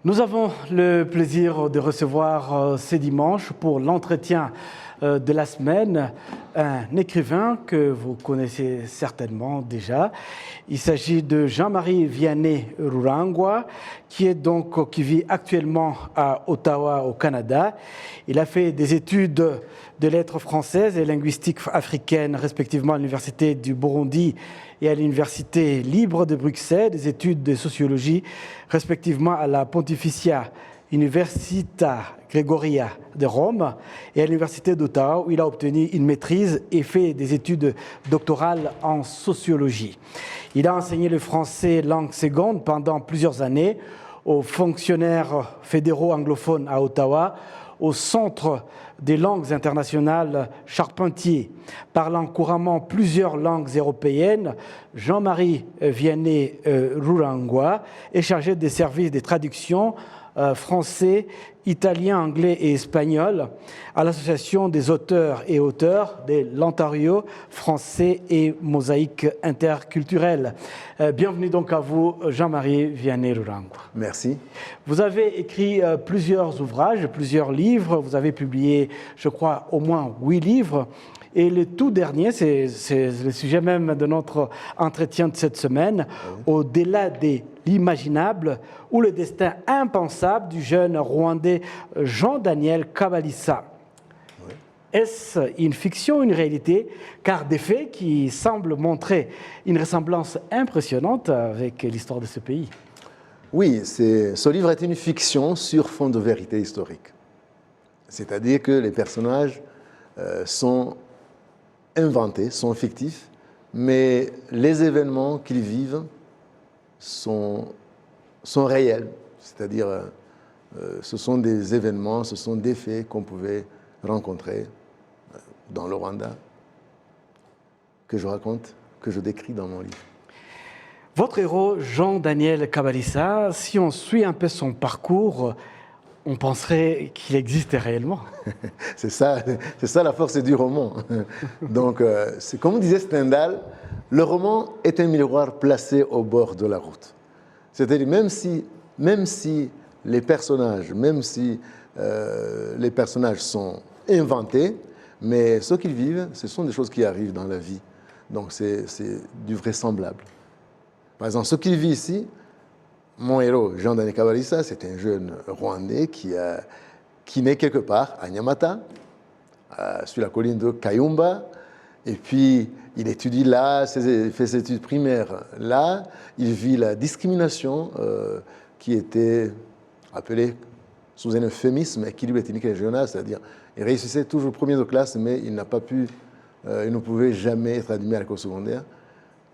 Nous avons le plaisir de recevoir ce dimanche pour l'entretien de la semaine un écrivain que vous connaissez certainement déjà. Il s'agit de Jean-Marie Vianney Rurangwa, qui vit actuellement à Ottawa, au Canada. Il a fait des études de lettres françaises et linguistiques africaines, respectivement à l'Université du Burundi et à l'Université libre de Bruxelles, des études de sociologie, respectivement à la Pontificia Università Gregoria de Rome et à l'Université d'Ottawa, où il a obtenu une maîtrise et fait des études doctorales en sociologie. Il a enseigné le français langue seconde pendant plusieurs années aux fonctionnaires fédéraux anglophones à Ottawa, au Centre des langues internationales Charpentier. Parlant couramment plusieurs langues européennes, Jean-Marie Vianney Rurangwa est chargé des services de traduction français, italien, anglais et espagnol à l'Association des auteurs et auteurs de l'Ontario français et mosaïque interculturelle. Bienvenue donc à vous, Jean-Marie Vianney Rurangwa. Merci. Vous avez écrit plusieurs ouvrages, plusieurs livres. Vous avez publié, je crois, au moins 8 livres. Et le tout dernier, c'est le sujet même de notre entretien de cette semaine, Au-delà de l'imaginable, ou le destin impensable du jeune Rwandais Jean-Daniel Kabalisa. Oui. Est-ce une fiction ou une réalité? Car des faits qui semblent montrer une ressemblance impressionnante avec l'histoire de ce pays. Oui, ce livre est une fiction sur fond de vérité historique. C'est-à-dire que les personnages sont inventés, sont fictifs, mais les événements qu'ils vivent sont réels. C'est-à-dire, ce sont des événements, ce sont des faits qu'on pouvait rencontrer dans le Rwanda, que je raconte, que je décris dans mon livre. Votre héros, Jean-Daniel Kabalisa, si on suit un peu son parcours, on penserait qu'il existe réellement. C'est ça la force du roman. Donc, c'est comme disait Stendhal, le roman est un miroir placé au bord de la route. C'est-à-dire, même si les personnages, les personnages sont inventés, mais ce qu'ils vivent, ce sont des choses qui arrivent dans la vie. Donc, c'est du vraisemblable. Par exemple, ce qu'il vit ici, mon héros, Jean-Daniel Kabalisa, c'est un jeune Rwandais qui naît quelque part à Nyamata, sur la colline de Kayumba, et puis il étudie là, il fait ses études primaires là, il vit la discrimination qui était appelée sous un euphémisme équilibre ethnique et régional, c'est-à-dire il réussissait toujours premier de classe, mais il ne pouvait jamais être admis à l'école secondaire,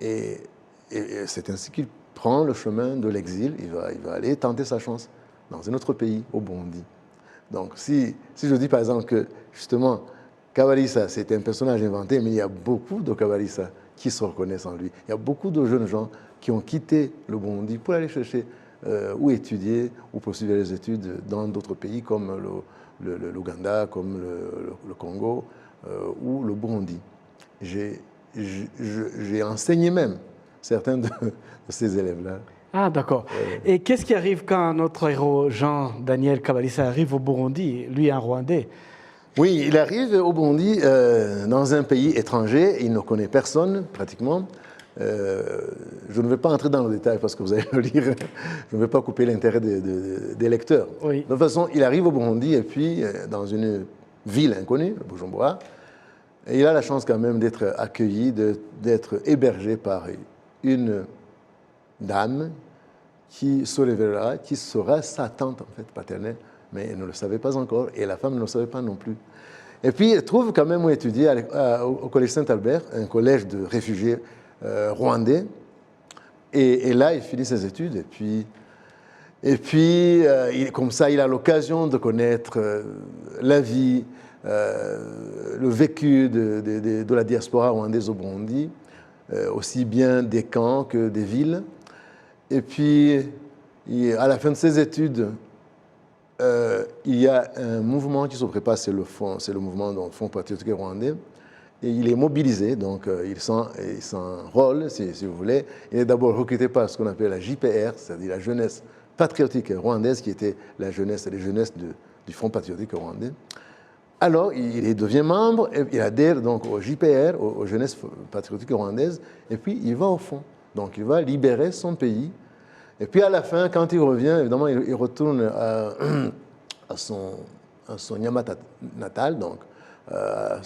et c'est ainsi qu'il prend le chemin de l'exil, il va aller tenter sa chance dans un autre pays, au Burundi. Donc, si je dis par exemple que, justement, Kabalisa, c'est un personnage inventé, mais il y a beaucoup de Kabalisa qui se reconnaissent en lui. Il y a beaucoup de jeunes gens qui ont quitté le Burundi pour aller chercher ou étudier ou poursuivre les études dans d'autres pays comme l'Ouganda, comme le Congo ou le Burundi. J'ai enseigné même certains de ces élèves-là. Ah, d'accord. Et qu'est-ce qui arrive quand notre héros Jean-Daniel Kabalisa arrive au Burundi, lui un Rwandais? Oui, il arrive au Burundi dans un pays étranger, il ne connaît personne pratiquement. Je ne vais pas entrer dans le détail parce que vous allez le lire, je ne vais pas couper l'intérêt des lecteurs. Oui. De toute façon, il arrive au Burundi et puis dans une ville inconnue, Bujumbura, et il a la chance quand même d'être accueilli, d'être hébergé par une dame qui se révélera, qui sera sa tante en fait paternelle, mais elle ne le savait pas encore et la femme ne le savait pas non plus. Et puis elle trouve quand même où étudier au collège Saint-Albert, un collège de réfugiés rwandais, et là il finit ses études et puis comme ça il a l'occasion de connaître la vie, le vécu de la diaspora rwandaise au Burundi, aussi bien des camps que des villes. Et puis, à la fin de ses études, il y a un mouvement qui se prépare, c'est le mouvement du Fonds patriotique rwandais. Et il est mobilisé, donc il s'enrôle, si vous voulez. Il est d'abord recruté par ce qu'on appelle la JPR, c'est-à-dire la jeunesse patriotique rwandaise qui était la jeunesse, les jeunesses du Front patriotique rwandais. Alors, il devient membre, et il adhère donc au JPR, aux jeunesses patriotiques rwandaises, et puis il va au front. Donc, il va libérer son pays. Et puis, à la fin, quand il revient, évidemment, il retourne à son Nyamata natal, donc à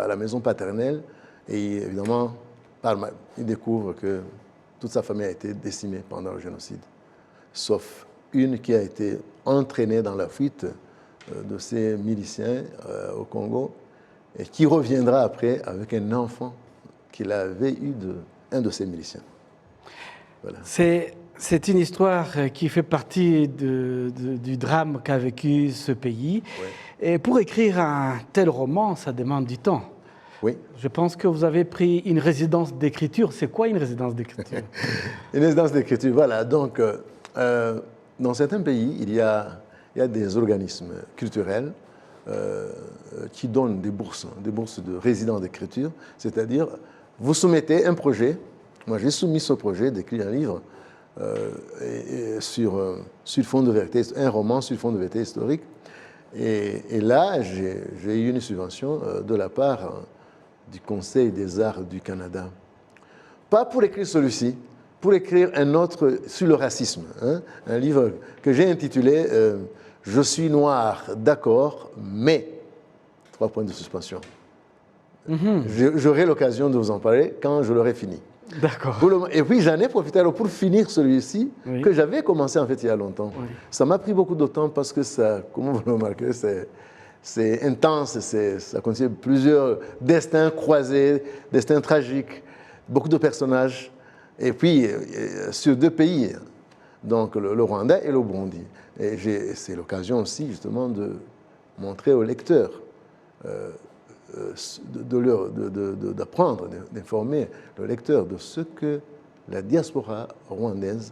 la maison paternelle, et évidemment, il découvre que toute sa famille a été décimée pendant le génocide, sauf une qui a été entraînée dans la fuite de ces miliciens au Congo et qui reviendra après avec un enfant qu'il avait eu d'un de ces miliciens. Voilà. C'est une histoire qui fait partie du drame qu'a vécu ce pays. Oui. Et pour écrire un tel roman, ça demande du temps. Oui. Je pense que vous avez pris une résidence d'écriture. C'est quoi une résidence d'écriture? Une résidence d'écriture, voilà. Donc, dans certains pays, il y a des organismes culturels qui donnent des bourses de résidence d'écriture. C'est-à-dire, vous soumettez un projet. Moi, j'ai soumis ce projet d'écrire un livre sur fond de vérité, un roman sur fond de vérité historique. Et là, j'ai eu une subvention de la part du Conseil des arts du Canada. Pas pour écrire celui-ci, pour écrire un autre sur le racisme, hein, un livre que j'ai intitulé « Je suis noir, d'accord, mais… » 3 points de suspension. J'aurai l'occasion de vous en parler quand je l'aurai fini. D'accord. Et puis j'en ai profité alors pour finir celui-ci, oui, que j'avais commencé en fait il y a longtemps. Oui. Ça m'a pris beaucoup de temps parce que ça, comme vous le remarquez, c'est intense, ça contient plusieurs destins croisés, destins tragiques, beaucoup de personnages. Et puis sur 2 pays, donc le Rwanda et le Burundi. Et c'est l'occasion aussi justement de montrer aux lecteurs d'apprendre, d'informer le lecteur de ce que la diaspora rwandaise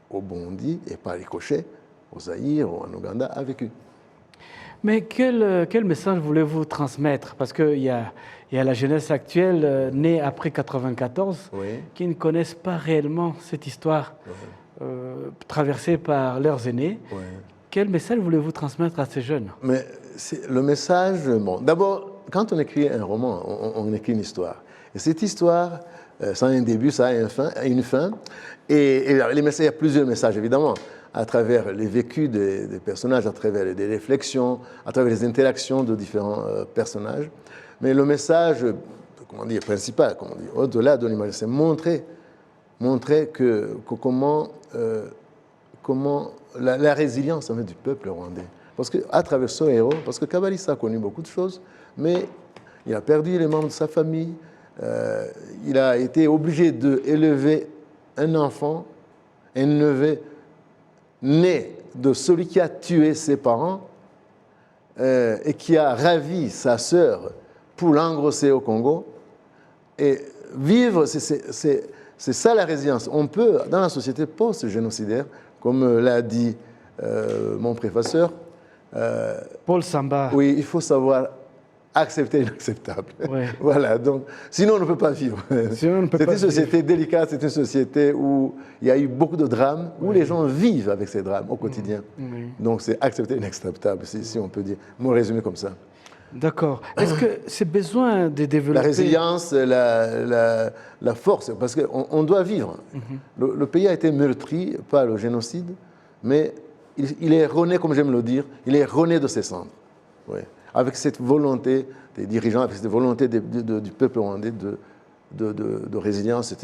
au Burundi et par ricochet au Zaïre ou en Ouganda a vécu. Mais quel message voulez-vous transmettre? Parce qu'il y a la jeunesse actuelle née après 1994 oui, qui ne connaissent pas réellement cette histoire traversée par leurs aînés. Oui. Quel message voulez-vous transmettre à ces jeunes? Mais le message, bon, d'abord, quand on écrit un roman, on écrit une histoire. Et cette histoire, ça a un début, ça a une fin. Et il y a plusieurs messages, évidemment, à travers les vécus des personnages, à travers des réflexions, à travers les interactions de différents personnages. Mais le message, principal, au-delà de l'image, c'est montrer comment la résilience en fait, du peuple rwandais. Parce qu'à travers ce héros, parce que Kabalisa a connu beaucoup de choses, mais il a perdu les membres de sa famille, il a été obligé d'élever un enfant, un neveu né de celui qui a tué ses parents et qui a ravi sa sœur pour l'engrosser au Congo. Et vivre, c'est ça la résilience. On peut, dans la société post-génocidaire, comme l'a dit mon préfasseur, Paul Samba. Oui, il faut savoir accepter l'inacceptable. Ouais. Voilà, donc, sinon on ne peut pas vivre. C'est une société délicate, c'est une société où il y a eu beaucoup de drames, où les gens vivent avec ces drames au quotidien. Donc c'est accepter l'inacceptable, si on peut dire. Mon résumé comme ça. D'accord. Est-ce que c'est besoin de développer… La résilience, la force, parce qu'on doit vivre. Le pays a été meurtri par le génocide, mais il est rené, comme j'aime le dire, il est rené de ses cendres. Oui. Avec cette volonté des dirigeants, avec cette volonté du peuple rwandais de résilience,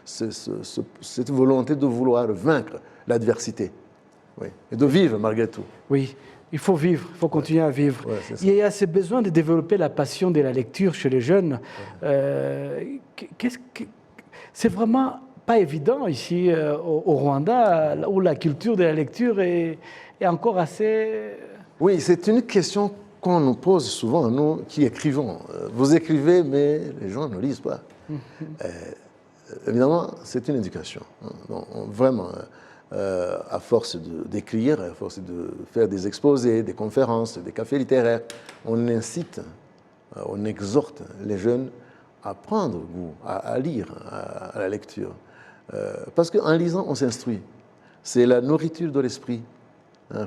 cette volonté de vouloir vaincre l'adversité. Oui. Et de vivre malgré tout. Oui. Il faut vivre, il faut continuer à vivre. Ouais, il y a ce besoin de développer la passion de la lecture chez les jeunes. C'est vraiment pas évident ici au Rwanda, où la culture de la lecture est encore assez… Oui, c'est une question qu'on nous pose souvent, nous qui écrivons. Vous écrivez, mais les gens ne lisent pas. Évidemment, c'est une éducation. Donc, vraiment… à force d'écrire, à force de faire des exposés, des conférences, des cafés littéraires, on incite, on exhorte les jeunes à prendre goût, à lire, à la lecture. Parce qu'en lisant, on s'instruit. c'est la nourriture de l'esprit.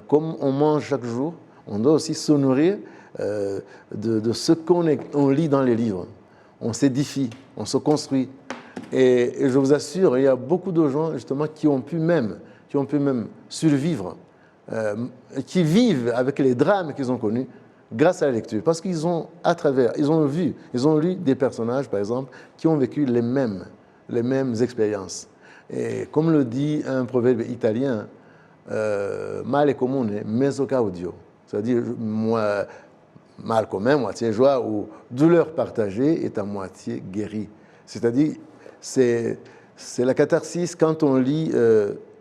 Comme on mange chaque jour, on doit aussi se nourrir de ce qu'on lit dans les livres. On s'édifie, on se construit. Et je vous assure, il y a beaucoup de gens justement qui ont pu même survivre, qui vivent avec les drames qu'ils ont connus grâce à la lecture. Parce qu'ils ont, ils ont lu des personnages, par exemple, qui ont vécu les mêmes expériences. Et comme le dit un proverbe italien, mal est comune, mezzo caudio. C'est-à-dire, mal commun, moitié joie, ou douleur partagée est à moitié guérie. C'est-à-dire, c'est la catharsis quand on lit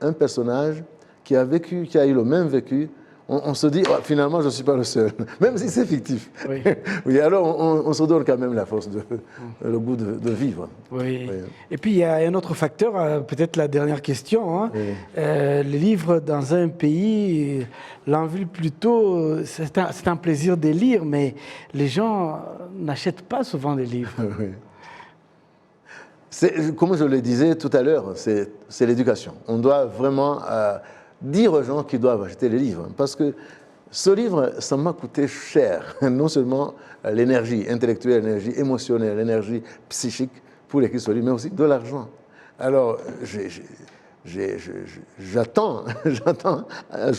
un personnage qui a eu le même vécu. On se dit, oh, finalement, je ne suis pas le seul, même si c'est fictif. Oui. Oui, alors on se donne quand même la force, le goût de vivre. Oui. Oui. Et puis, il y a un autre facteur, peut-être la dernière question. Hein. Oui. Les livres dans un pays, l'envie plutôt, c'est un plaisir de lire, mais les gens n'achètent pas souvent des livres. Oui. Comme je le disais tout à l'heure, c'est l'éducation. On doit vraiment dire aux gens qu'ils doivent acheter les livres. Parce que ce livre, ça m'a coûté cher. Non seulement l'énergie intellectuelle, l'énergie émotionnelle, l'énergie psychique pour écrire ce livre, mais aussi de l'argent. Alors, je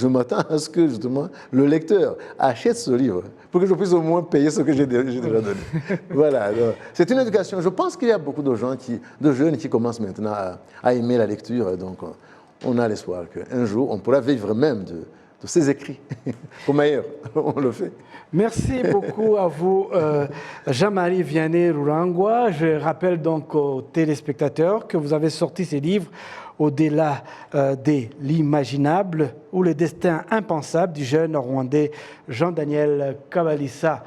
m'attends à ce que justement le lecteur achète ce livre pour que je puisse au moins payer ce que j'ai déjà donné. Voilà. C'est une éducation. Je pense qu'il y a beaucoup de jeunes qui commencent maintenant à aimer la lecture. Donc, on a l'espoir qu'un jour, on pourra vivre même de ses écrits. Au meilleur, on le fait. Merci beaucoup à vous, Jean-Marie Vianney Rurangwa. Je rappelle donc aux téléspectateurs que vous avez sorti ces livres Au-delà de l'imaginable ou le destin impensable du jeune Rwandais Jean-Daniel Kabalisa.